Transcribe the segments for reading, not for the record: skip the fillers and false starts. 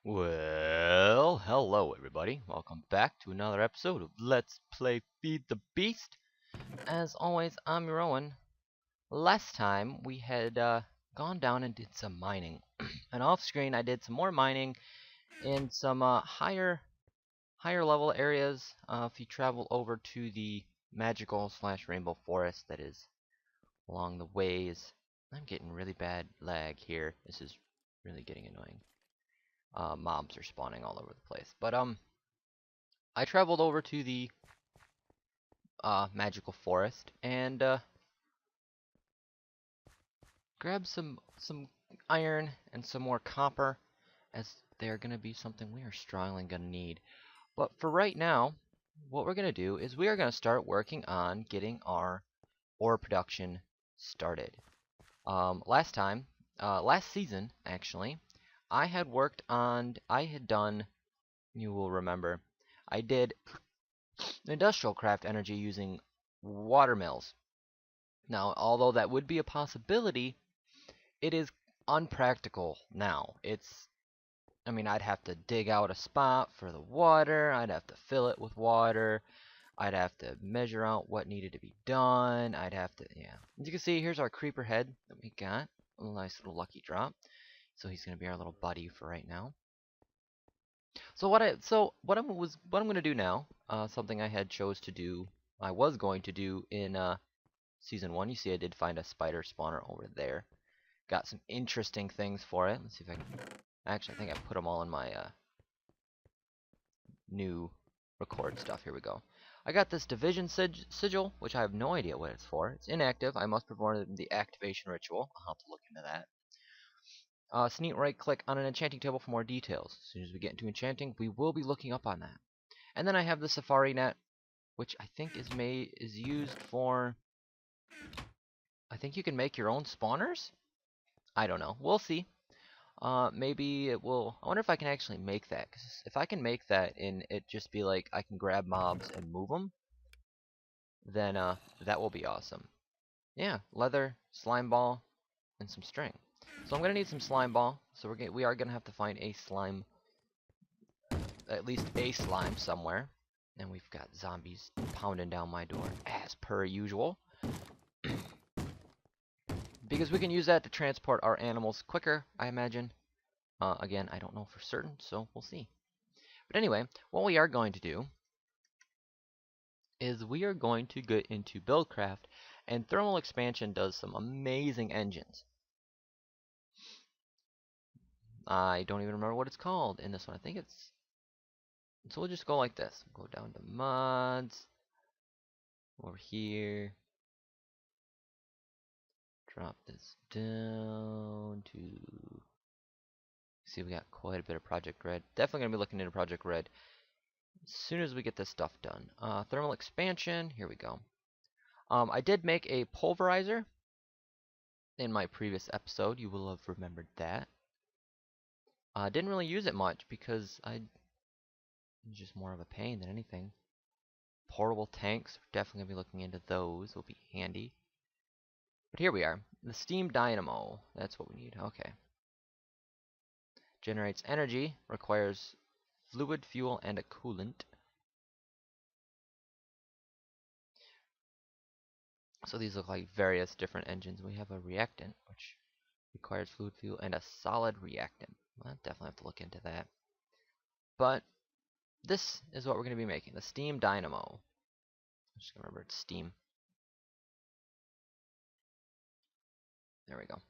Well, hello everybody. Welcome back to another episode of Let's Play Feed the Beast. As always, I'm Rowan. Last time we had gone down and did some mining. And off screen I did some more mining in some higher level areas. If you travel over to the magical / rainbow forest that is along the ways. I'm getting really bad lag here. This is really getting annoying. Mobs are spawning all over the place. But I traveled over to the magical forest and grabbed some iron and some more copper, as they're gonna be something we are strongly gonna need. But for right now, what we're gonna do is we are gonna start working on getting our ore production started. Last season actually, I had done. You will remember, I did industrial craft energy using watermills. Now, although that would be a possibility, it is unpractical now. I mean, I'd have to dig out a spot for the water, I'd have to fill it with water, I'd have to measure out what needed to be done, yeah. As you can see, here's our creeper head that we got. A nice little lucky drop. So he's gonna be our little buddy for right now. So what I'm gonna do now, something I had chose to do, I was going to do in season 1. You see, I did find a spider spawner over there. Got some interesting things for it. Let's see if I can. Actually, I think I put them all in my new record stuff. Here we go. I got this division sigil, which I have no idea what it's for. It's inactive. I must perform the activation ritual. I'll have to look into that. Sneak right click on an enchanting table for more details. As soon as we get into enchanting, we will be looking up on that. And then I have the safari net, which I think is used for. I think you can make your own spawners. I don't know. We'll see. Maybe it will. I wonder if I can actually make that. 'Cause if I can make that and it just be like I can grab mobs and move them, then that will be awesome. Yeah, leather, slime ball, and some string. So I'm gonna need some slime ball. So we are gonna have to find a slime, at least a slime somewhere. And we've got zombies pounding down my door as per usual. Because we can use that to transport our animals quicker, I imagine. Again, I don't know for certain, so we'll see. But anyway, what we are going to do is we are going to get into Buildcraft, and Thermal Expansion does some amazing engines. I don't even remember what it's called in this one. I think it's... So we'll just go like this. Go down to mods. Over here. Drop this down to... See, we got quite a bit of Project Red. Definitely going to be looking into Project Red as soon as we get this stuff done. Thermal Expansion. Here we go. I did make a pulverizer in my previous episode. You will have remembered that. Didn't really use it much because it's just more of a pain than anything. Portable tanks, we're definitely going to be looking into those. Will be handy. But here we are. The steam dynamo. That's what we need. Okay. Generates energy. Requires fluid, fuel, and a coolant. So these look like various different engines. We have a reactant, which requires fluid, fuel, and a solid reactant. Well, I'll definitely have to look into that. But this is what we're going to be making. The steam dynamo. I'm just going to remember it's steam. There we go.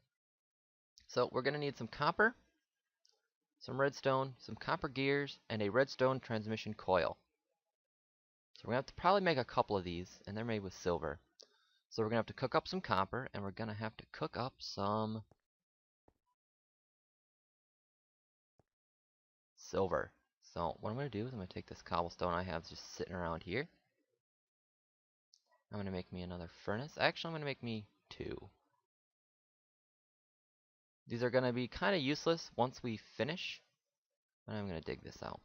So we're going to need some copper, some redstone, some copper gears, and a redstone transmission coil. So we're going to have to probably make a couple of these, and they're made with silver. So we're going to have to cook up some copper, and we're going to have to cook up some silver. So what I'm going to do is I'm going to take this cobblestone I have just sitting around here. I'm going to make me another furnace. Actually, I'm going to make me 2. These are going to be kind of useless once we finish. And I'm going to dig this out.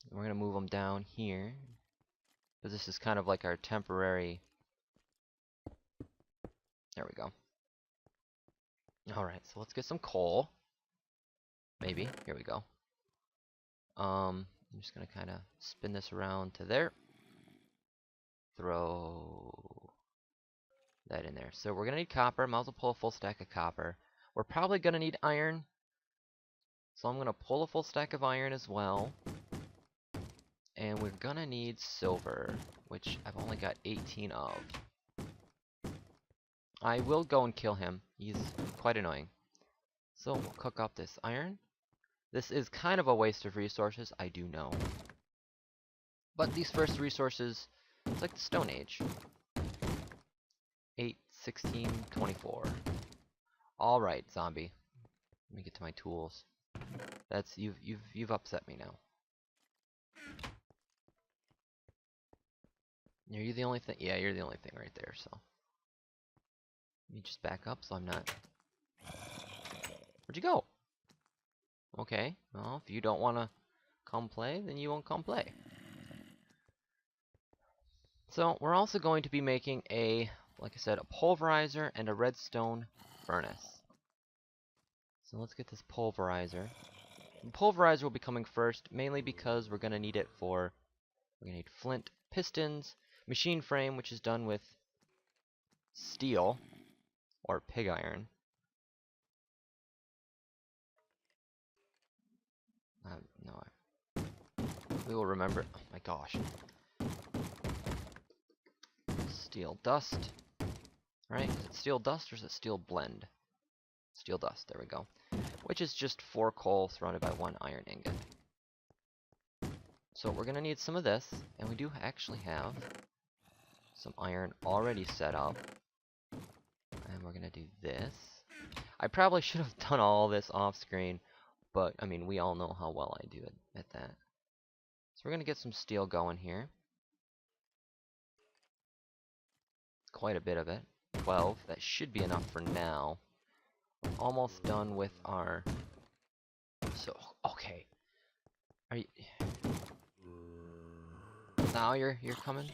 We're going to move them down here. Because this is kind of like our temporary... There we go. Alright, so let's get some coal. Maybe. Here we go. I'm just gonna kind of spin this around to there. Throw that in there. So we're gonna need copper. Might as well pull a full stack of copper. We're probably gonna need iron. So I'm gonna pull a full stack of iron as well. And we're gonna need silver, which I've only got 18 of. I will go and kill him. He's quite annoying. So we'll cook up this iron. This is kind of a waste of resources, I do know. But these first resources, it's like the Stone Age. 8, 16, 24. Alright, zombie. Let me get to my tools. That's you've upset me now. Are you the only thing? Yeah, you're the only thing right there, so. Let me just back up so I'm not. Where'd you go? Okay, well, if you don't want to come play, then you won't come play. So, we're also going to be making a, like I said, a pulverizer and a redstone furnace. So let's get this pulverizer. The pulverizer will be coming first, mainly because we're going to need it for, we're going to need flint, pistons, machine frame, which is done with steel, or pig iron. No, we will remember. Oh my gosh. Steel dust. Right? Is it steel dust or is it steel blend? Steel dust. There we go. Which is just 4 coal surrounded by 1 iron ingot. So we're gonna need some of this, and we do actually have some iron already set up. And we're gonna do this. I probably should have done all this off screen, but I mean, we all know how well I do it at that. So we're gonna get some steel going here. Quite a bit of it. 12. That should be enough for now. Almost done with our. So okay. Are you? Now you're coming.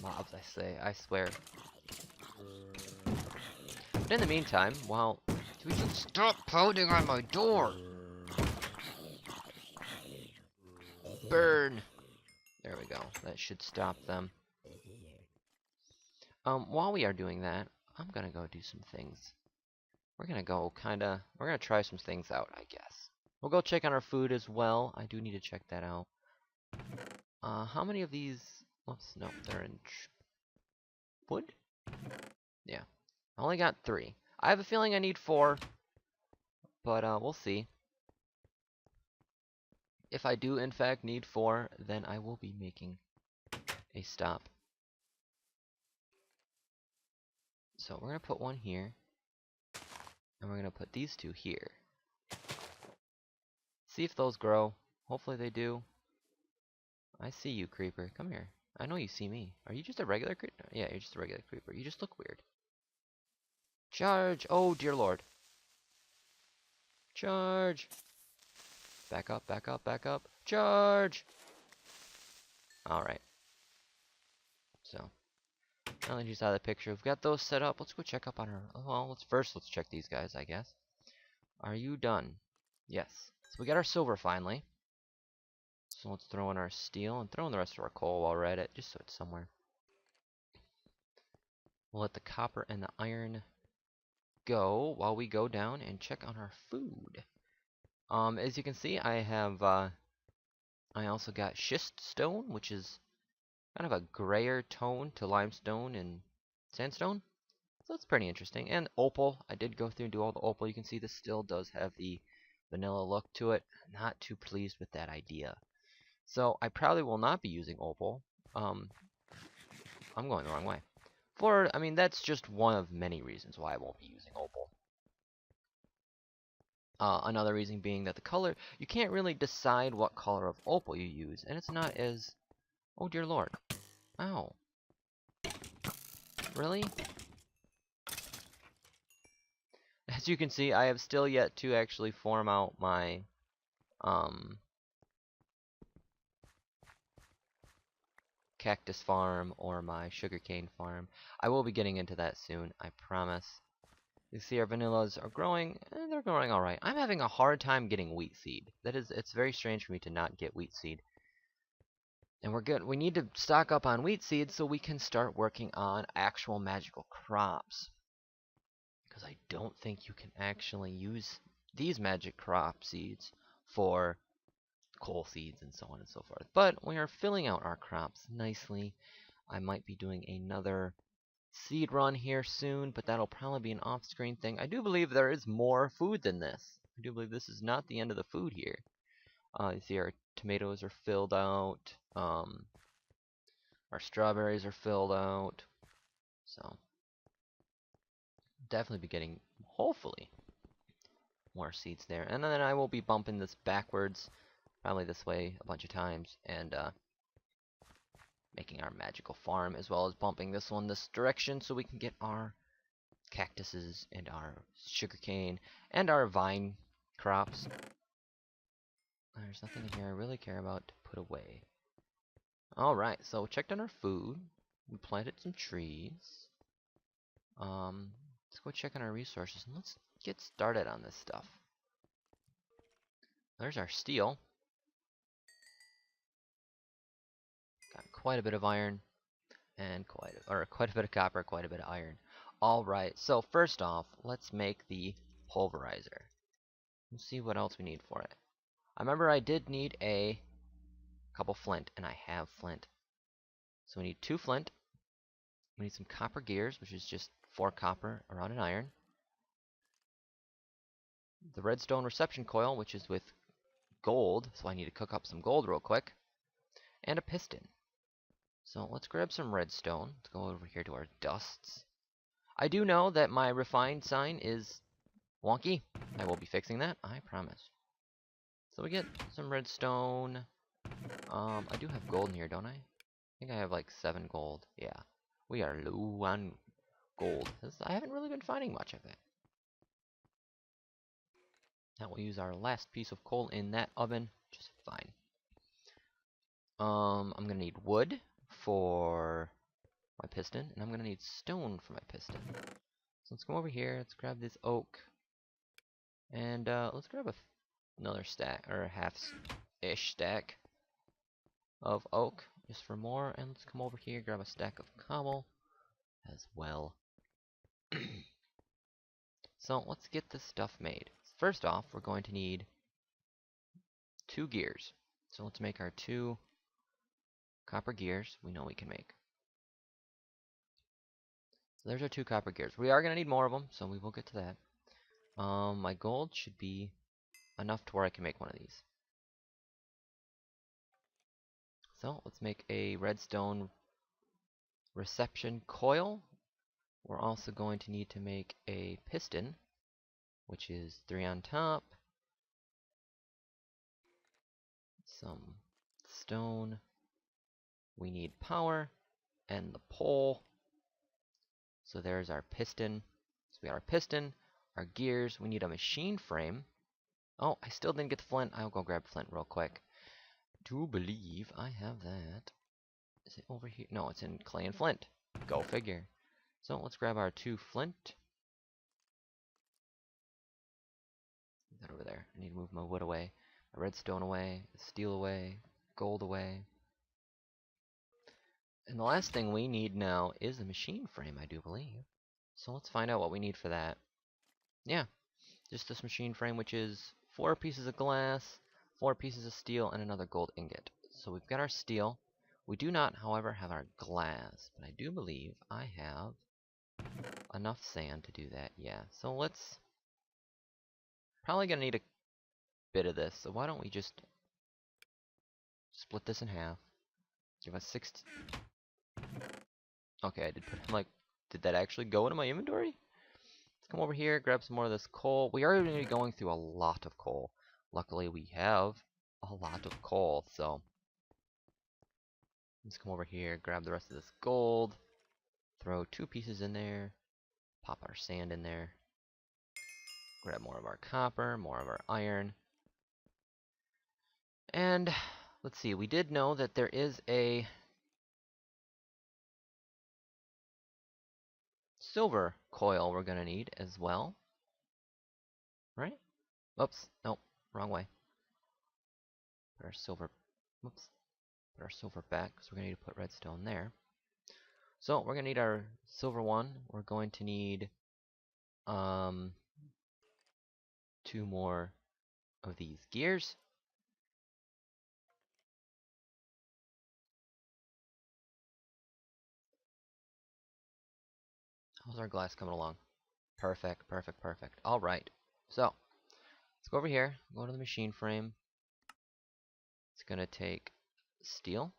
Mobs, I say. I swear. But in the meantime, while do we just stop pounding on my door? Burn. There we go. That should stop them. While we are doing that, I'm gonna go do some things. We're gonna try some things out, I guess. We'll go check on our food as well. I do need to check that out. How many of these? Oops, no, they're in wood? Yeah. I only got 3. I have a feeling I need 4, but we'll see. If I do in fact need 4, then I will be making a stop. So we're gonna put 1 here, and we're gonna put these 2 here. See if those grow. Hopefully they do. I see you, creeper. Come here. I know you see me. Are you just a regular creeper? Yeah, you're just a regular creeper. You just look weird. Charge! Oh, dear lord. Charge! Back up, back up, back up. Charge! Alright. So, now that he's out of the picture, we've got those set up. Let's go check up on her. Well, let's check these guys, I guess. Are you done? Yes. So we got our silver finally. So let's throw in our steel and throw in the rest of our coal while we're at it, just so it's somewhere. We'll let the copper and the iron go while we go down and check on our food. As you can see, I have, I also got schist stone, which is kind of a grayer tone to limestone and sandstone. So that's pretty interesting. And opal, I did go through and do all the opal. You can see this still does have the vanilla look to it. Not too pleased with that idea. So I probably will not be using opal. I'm going the wrong way. I mean, that's just one of many reasons why I won't be using opal. Another reason being that the color, you can't really decide what color of opal you use, and it's not as, oh dear lord, ow, really? As you can see, I have still yet to actually form out my, cactus farm or my sugarcane farm. I will be getting into that soon, I promise. You see our vanillas are growing, and they're growing alright. I'm having a hard time getting wheat seed. It's very strange for me to not get wheat seed. And we need to stock up on wheat seeds so we can start working on actual magical crops. Because I don't think you can actually use these magic crop seeds for coal seeds and so on and so forth. But we are filling out our crops nicely. I might be doing another seed run here soon, but that'll probably be an off-screen thing. I do believe there is more food than this. I do believe this is not the end of the food here. You see our tomatoes are filled out. Our strawberries are filled out. So, definitely be getting, hopefully, more seeds there. And then I will be bumping this backwards, probably this way a bunch of times, and making our magical farm, as well as bumping this one this direction so we can get our cactuses and our sugarcane and our vine crops. There's nothing in here I really care about to put away. Alright, so we checked on our food. We planted some trees. Let's go check on our resources and let's get started on this stuff. There's our steel. Got quite a bit of iron and quite a bit of copper, quite a bit of iron. Alright, so first off, let's make the pulverizer. Let's see what else we need for it. I remember I did need a couple flint, and I have flint. So we need 2 flint. We need some copper gears, which is just 4 copper around an iron. The redstone reception coil, which is with gold, so I need to cook up some gold real quick. And a piston. So let's grab some redstone. Let's go over here to our dusts. I do know that my refined sign is wonky. I will be fixing that, I promise. So we get some redstone. I do have gold in here, don't I? I think I have like 7 gold. Yeah. We are low on gold. I haven't really been finding much of it. Now we'll use our last piece of coal in that oven, which is fine. I'm gonna need wood for my piston, and I'm gonna need stone for my piston. So let's come over here, let's grab this oak, and let's grab another stack, or a half-ish stack of oak, just for more, and let's come over here, grab a stack of cobble as well. So let's get this stuff made. First off, we're going to need 2 gears. So let's make our 2 copper gears we know we can make. So there's our 2 copper gears. We are going to need more of them, so we will get to that. My gold should be enough to where I can make one of these. So let's make a redstone reception coil. We're also going to need to make a piston, which is 3 on top, some stone, we need power, and the pole. So there's our piston. So we got our piston, our gears, we need a machine frame. Oh, I still didn't get the flint. I'll go grab flint real quick. Do believe I have that. Is it over here? No, it's in clay and flint. Go figure. So let's grab our 2 flint. Put that over there. I need to move my wood away, my redstone away, the steel away, gold away. And the last thing we need now is a machine frame, I do believe. So let's find out what we need for that. Yeah, just this machine frame, which is 4 pieces of glass, 4 pieces of steel, and another gold ingot. So we've got our steel. We do not, however, have our glass, but I do believe I have enough sand to do that. Yeah, so let's... Probably gonna need a bit of this, so why don't we just split this in half. Give us 60... Okay, I did put, like, did that actually go into my inventory? Let's come over here, grab some more of this coal. We are going to be going through a lot of coal. Luckily, we have a lot of coal, so... Let's come over here, grab the rest of this gold, throw 2 pieces in there, pop our sand in there, grab more of our copper, more of our iron. And, let's see, we did know that there is a silver coil we're gonna need as well. Right? Oops, nope, wrong way. Put our silver, whoops, put our silver back, because we're gonna need to put redstone there. So we're gonna need our silver one. We're going to need 2 more of these gears. How's our glass coming along? Perfect, perfect, perfect. All right. So let's go over here. Go to the machine frame. It's gonna take steel.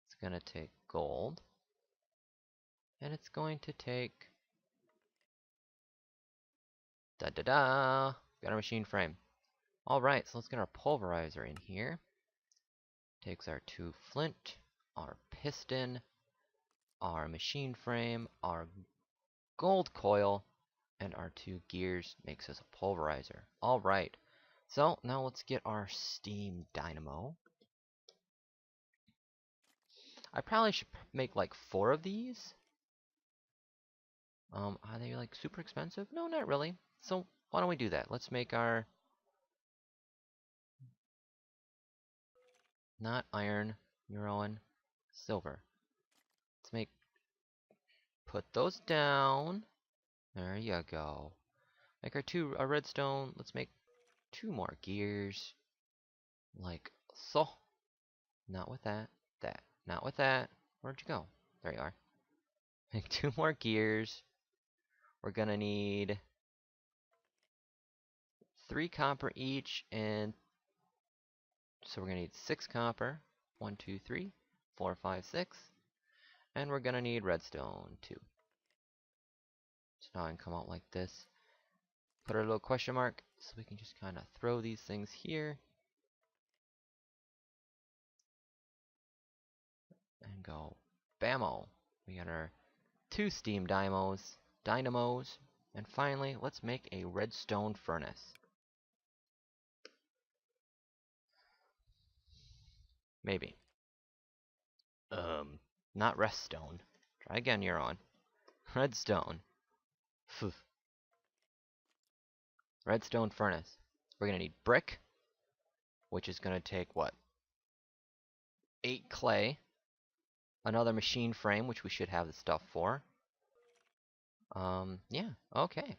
It's gonna take gold. And it's going to take da-da-da! Got our machine frame. Alright, so let's get our pulverizer in here. Takes our 2 flint, our piston, our machine frame, our gold coil, and our 2 gears. Makes us a pulverizer. Alright, so now let's get our steam dynamo. I probably should make like 4 of these. Are they like super expensive? No, not really. So why don't we do that? Let's make our not iron, Eurowen, silver. Let's put those down. There you go. Make our redstone. Let's make 2 more gears. Like so. Not with that. That. Not with that. Where'd you go? There you are. Make 2 more gears. We're gonna need 3 copper each, and so we're gonna need 6 copper. 1, 2, 3, 4, 5, 6. And we're gonna need redstone too. So now I can come out like this. Put our little question mark so we can just kind of throw these things here. And go bammo. We got our 2 steam dynamos. And finally, let's make a redstone furnace. Maybe. Not redstone. Try again, you're on. Redstone. Phew. Redstone furnace. We're gonna need brick, which is gonna take what? 8 clay. Another machine frame, which we should have the stuff for. Yeah, okay.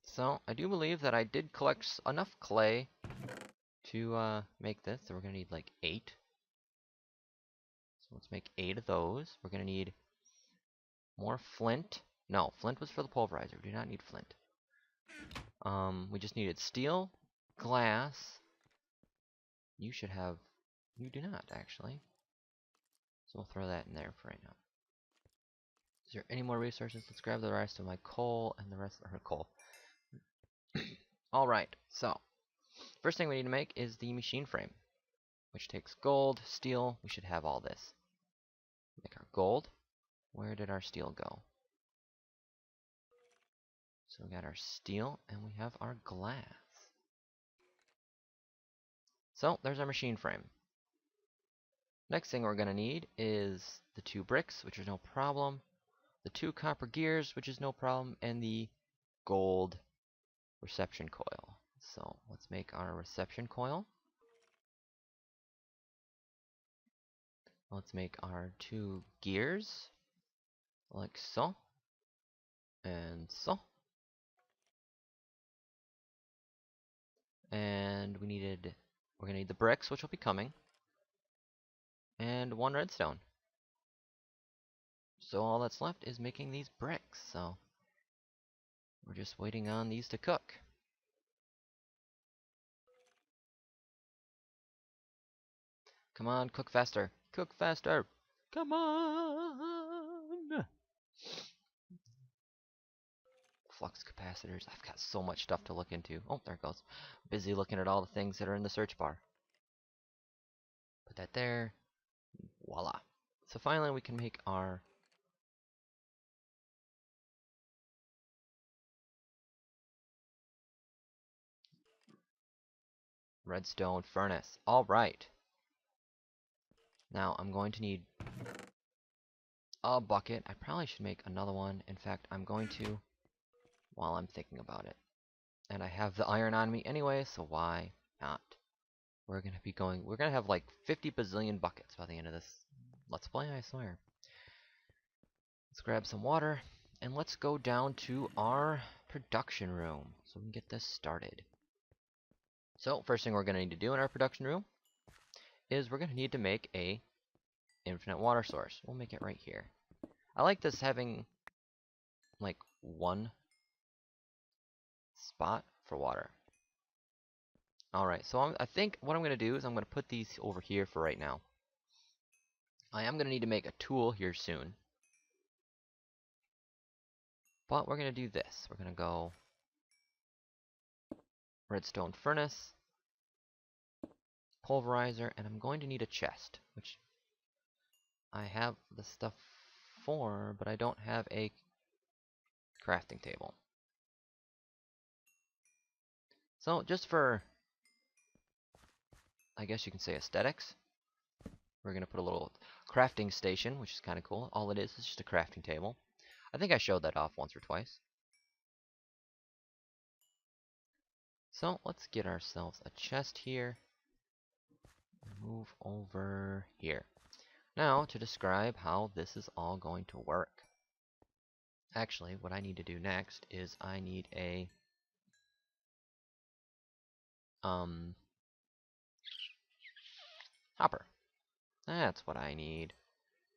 So, I do believe that I did collect enough clay to make this. So we're gonna need like 8. So let's make 8 of those. We're gonna need more flint. No, flint was for the pulverizer. We do not need flint. We just needed steel, glass. You should have. You do not actually. So we'll throw that in there for right now. Is there any more resources? Let's grab the rest of my coal and the rest of her coal. Alright, so first thing we need to make is the machine frame, which takes gold, steel. We should have all this. Make our gold. Where did our steel go? So we got our steel and we have our glass. So there's our machine frame. Next thing we're going to need is the 2 bricks, which is no problem, the 2 copper gears, which is no problem, and the gold reception coil. So let's make our reception coil. Let's make our 2 gears, like so, and so. And we're going to need the bricks, which will be coming, and 1 redstone. So all that's left is making these bricks, so we're just waiting on these to cook. Come on, cook faster. Cook faster. Come on. Flux capacitors. I've got so much stuff to look into. Oh, there it goes. Busy looking at all the things that are in the search bar. Put that there. Voila. So finally we can make our redstone furnace. Alright. Now I'm going to need a bucket. I probably should make another one. In fact, I'm going to while I'm thinking about it. And I have the iron on me anyway, so why not? We're gonna have like 50 bazillion buckets by the end of this Let's Play, I swear. Let's grab some water, and let's go down to our production room so we can get this started. So, first thing we're gonna need to do in our production room is we're gonna need to make a infinite water source. We'll make it right here. I like this having like one spot for water. Alright, so I think what I'm going to do is I'm going to put these over here for right now. I am going to need to make a tool here soon. But we're going to do this. We're going to go redstone furnace, pulverizer, and I'm going to need a chest, which I have the stuff for, but I don't have a crafting table. So just for, I guess you can say aesthetics, we're going to put a little crafting station, which is kind of cool. All it is just a crafting table. I think I showed that off once or twice. So let's get ourselves a chest here. Move over here. Now to describe how this is all going to work. Actually, what I need to do next is I need a hopper. That's what I need.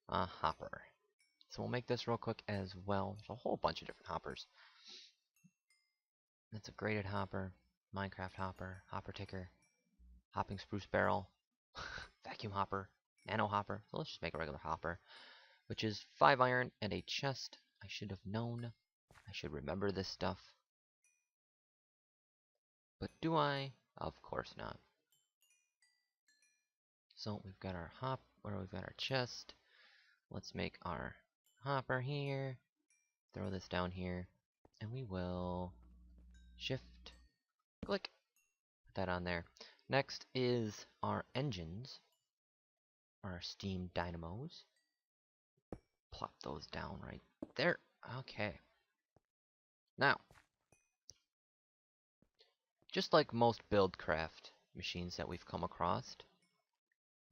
A hopper. So we'll make this real quick as well. There's a whole bunch of different hoppers. That's a grated hopper, Minecraft hopper, hopper ticker, hopping spruce barrel, vacuum hopper, nano hopper. So let's just make a regular hopper, which is 5 iron and a chest. I should have known. I should remember this stuff. But do I? Of course not. So we've got our we've got our chest. Let's make our hopper here. Throw this down here, and we will shift, click, put that on there. Next is our engines, our steam dynamos. Plop those down right there. Okay. Now, just like most buildcraft machines that we've come across,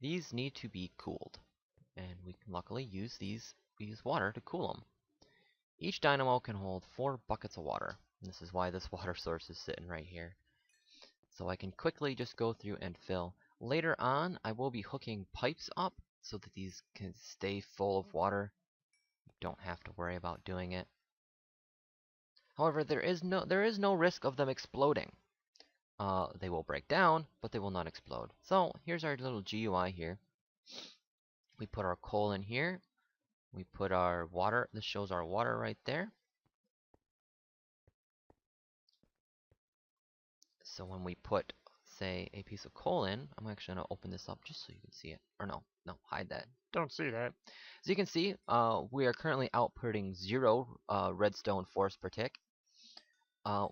these need to be cooled, and we can luckily use water to cool them. Each dynamo can hold 4 buckets of water. And this is why this water source is sitting right here. So I can quickly just go through and fill. Later on, I will be hooking pipes up so that these can stay full of water. You don't have to worry about doing it. However, there is no risk of them exploding. They will break down, but they will not explode. So here's our little GUI here. We put our coal in here. We put our water. This shows our water right there. So when we put, say, a piece of coal in, I'm actually going to open this up just so you can see it. Or no, hide that. Don't see that. As you can see, we are currently outputting 0 redstone force per tick.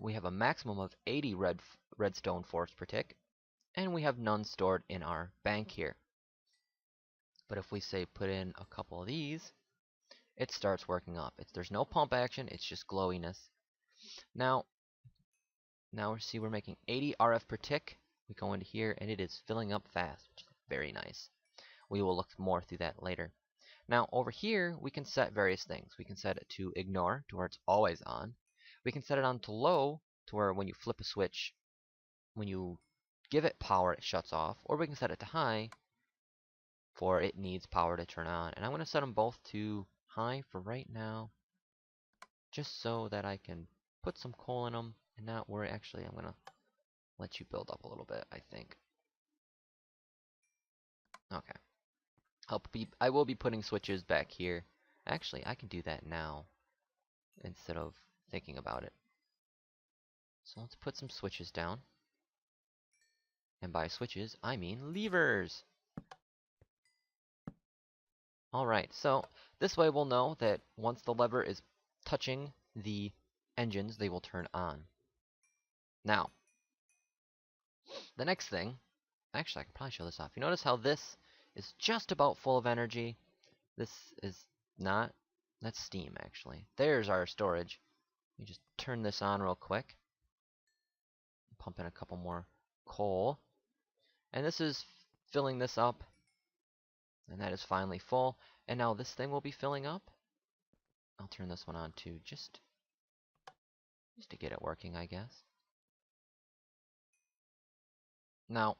We have a maximum of 80 redstone force per tick. And we have none stored in our bank here. But if we say put in a couple of these, it starts working up. There's no pump action, it's just glowiness. Now we see we're making 80 RF per tick. We go into here and it is filling up fast, which is very nice. We will look more through that later. Now over here we can set various things. We can set it to ignore, to where it's always on. We can set it on to low, to where when you flip a switch, when you give it power it shuts off. Or we can set it to high, for it needs power to turn on. And I'm going to set them both to high for right now, just so that I can put some coal in them and not worry. Actually, I'm going to let you build up a little bit, I think. Okay. I will be putting switches back here. Actually, I can do that now instead of thinking about it. So let's put some switches down. And by switches, I mean levers. Alright, so this way we'll know that once the lever is touching the engines, they will turn on. Now, the next thing, actually I can probably show this off. You notice how this is just about full of energy? This is Not. That's steam, actually. There's our storage. Let me just turn this on real quick. Pump in a couple more coal. And this is filling this up. And that is finally full. And now this thing will be filling up. I'll turn this one on too, just to get it working, I guess. Now,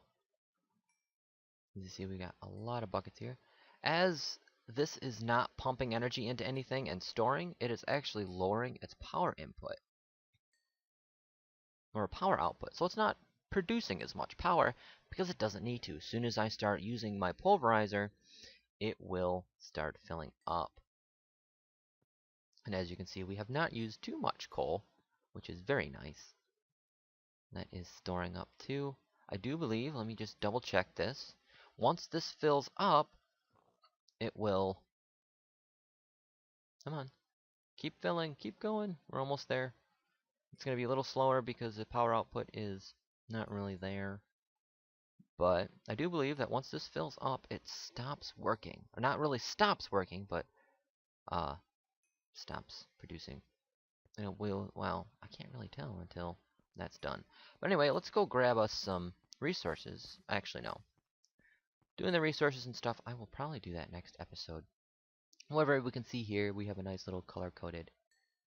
as you see, we got a lot of buckets here. As this is not pumping energy into anything and storing, it is actually lowering its power input. Or power output. So it's not producing as much power because it doesn't need to. As soon as I start using my pulverizer, it will start filling up. And as you can see, we have not used too much coal, which is very nice. That is storing up too. I do believe, let me just double check this. Once this fills up, it will, come on, keep filling, keep going. We're almost there. It's going to be a little slower because the power output is not really there. But I do believe that once this fills up, it stops working. Or not really stops working, but stops producing. And it will, well, I can't really tell until that's done. But anyway, let's go grab us some resources. Actually, no. Doing the resources and stuff, I will probably do that next episode. However, we can see here, we have a nice little color-coded.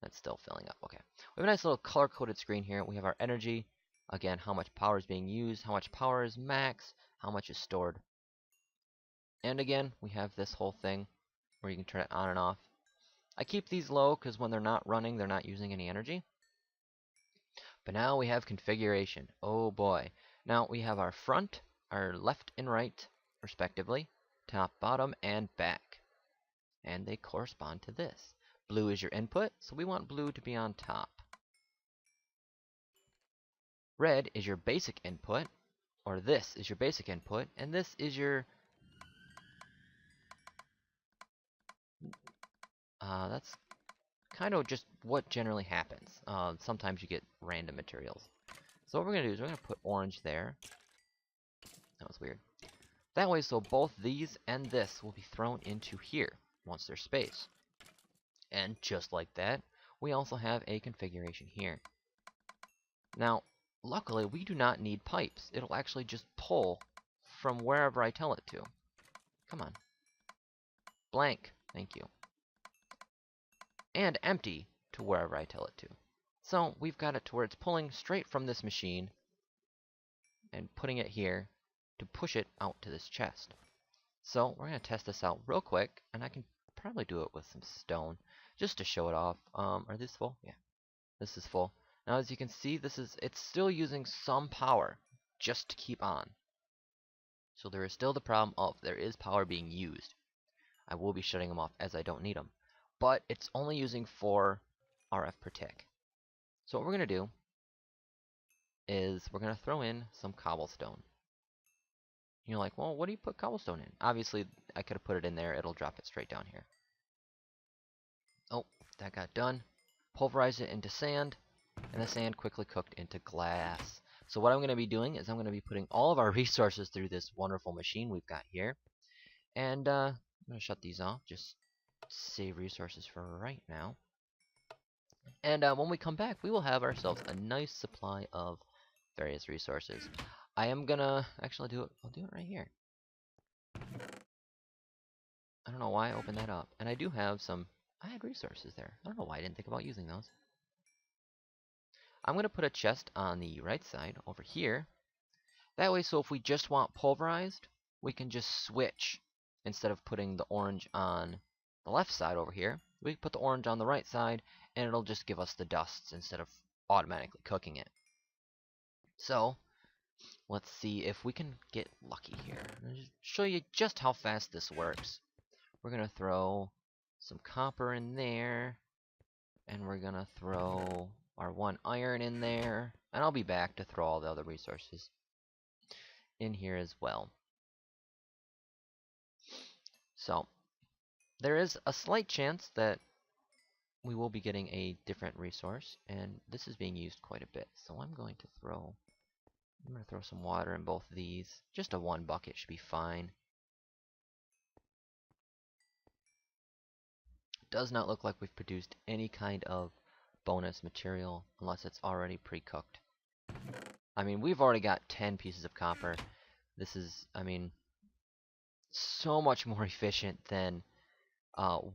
That's still filling up. Okay. We have a nice little color-coded screen here. We have our energy. Again, how much power is being used, how much power is max, how much is stored. And again, we have this whole thing where you can turn it on and off. I keep these low because when they're not running, they're not using any energy. But now we have configuration. Oh boy. Now we have our front, our left and right, respectively, top, bottom, and back. And they correspond to this. Blue is your input, so we want blue to be on top. Red is your basic input, or this is your basic input, and this is your... that's kind of just what generally happens. Sometimes you get random materials. So what we're going to do is we're going to put orange there. That was weird. That way, so both these and this will be thrown into here once there's space. And just like that, we also have a configuration here. Now, luckily, we do not need pipes. It'll actually just pull from wherever I tell it to. Come on. Blank. Thank you. And empty to wherever I tell it to. So we've got it to where it's pulling straight from this machine and putting it here to push it out to this chest. So we're going to test this out real quick, and I can probably do it with some stone just to show it off. Are these full? Yeah, this is full. Now as you can see, it's still using some power just to keep on. So there is still the problem of there is power being used. I will be shutting them off as I don't need them. But it's only using 4 RF per tick. So what we're going to do is we're going to throw in some cobblestone. You're like, well, what do you put cobblestone in? Obviously, I could have put it in there. It'll drop it straight down here. Oh, that got done. Pulverize it into sand, and the sand quickly cooked into glass. So what I'm going to be doing is I'm going to be putting all of our resources through this wonderful machine we've got here. And I'm going to shut these off. Just save resources for right now. And when we come back, we will have ourselves a nice supply of various resources. I am gonna actually do it. I'll do it right here. I don't know why I opened that up. And I do have some. I had resources there. I don't know why I didn't think about using those. I'm gonna put a chest on the right side over here. That way, so if we just want pulverized, we can just switch. Instead of putting the orange on the left side over here, we can put the orange on the right side, and it'll just give us the dusts instead of automatically cooking it. So, let's see if we can get lucky here. I'll just show you just how fast this works. We're going to throw some copper in there, and we're going to throw our 1 iron in there, and I'll be back to throw all the other resources in here as well. So, there is a slight chance that we will be getting a different resource, and this is being used quite a bit. So I'm going to throw some water in both of these. Just a 1 bucket should be fine. does not look like we've produced any kind of bonus material unless it's already pre-cooked. I mean, we've already got 10 pieces of copper. This is, I mean, so much more efficient than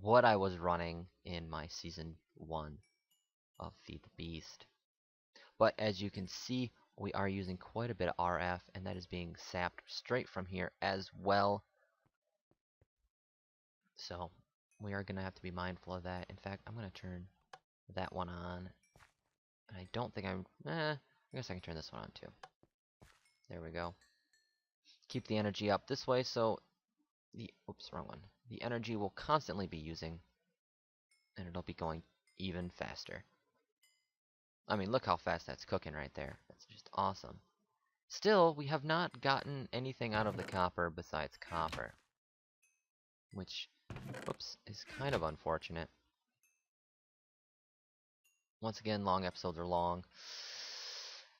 what I was running in my Season 1 of Feed the Beast. But as you can see, we are using quite a bit of RF, and that is being sapped straight from here as well. So we are going to have to be mindful of that. In fact, I'm going to turn that one on. And I don't think I guess I can turn this one on too. There we go. Keep the energy up this way so oops, wrong one. The energy will constantly be using, and it'll be going even faster. I mean, look how fast that's cooking right there. That's just awesome. Still, we have not gotten anything out of the copper besides copper, which, whoops, is kind of unfortunate. Once again, long episodes are long.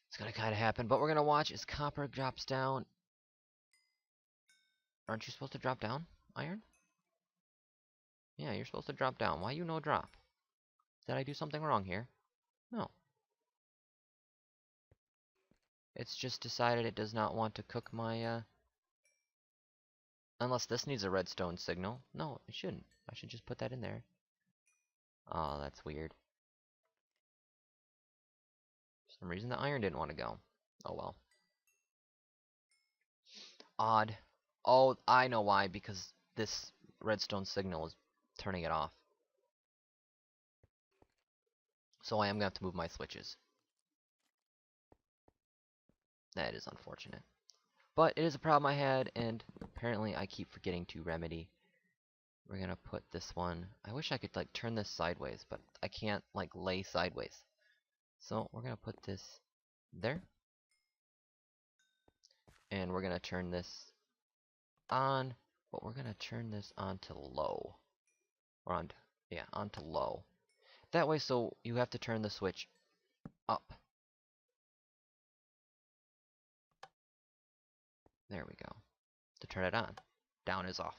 It's gonna kind of happen, but we're gonna watch as copper drops down. Aren't you supposed to drop down, iron? Yeah, you're supposed to drop down. Why you no drop? Did I do something wrong here? No. It's just decided it does not want to cook my, unless this needs a redstone signal. No, it shouldn't. I should just put that in there. Oh, that's weird. For some reason the iron didn't want to go. Oh well. Odd. Oh, I know why, because this redstone signal is turning it off. So I am going to have to move my switches. That is unfortunate. But it is a problem I had, and apparently I keep forgetting to remedy. We're going to put this one... I wish I could, like, turn this sideways, but I can't, like, lay sideways. So we're going to put this there. And we're going to turn this on, but we're going to turn this on to low. Or on, yeah, on to low. That way, so you have to turn the switch up. There we go. To turn it on. Down is off.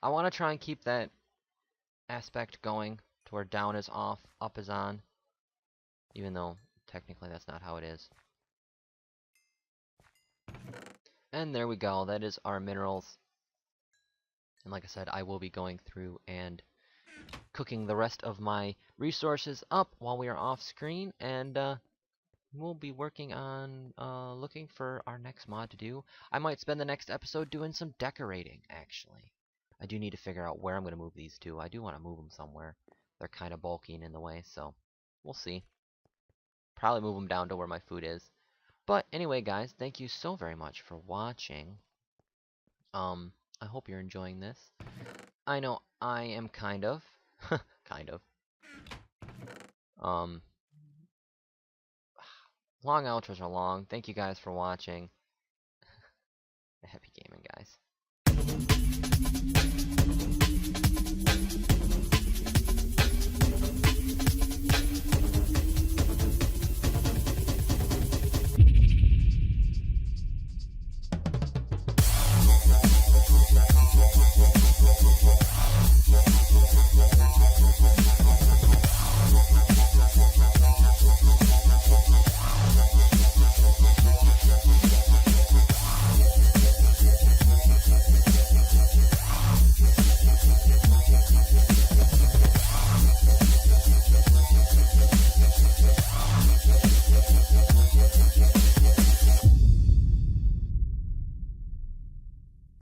I want to try and keep that aspect going to where down is off, up is on. Even though technically that's not how it is. And there we go. That is our minerals. And like I said, I will be going through and cooking the rest of my resources up while we are off screen, and we'll be working on looking for our next mod to do. I might spend the next episode doing some decorating, actually. I do need to figure out where I'm going to move these to. I do want to move them somewhere. They're kind of bulky and in the way, so we'll see. Probably move them down to where my food is. But anyway, guys, thank you so very much for watching. I hope you're enjoying this. I know I am kind of. Kind of. Long outros are long. Thank you guys for watching. Happy gaming, guys.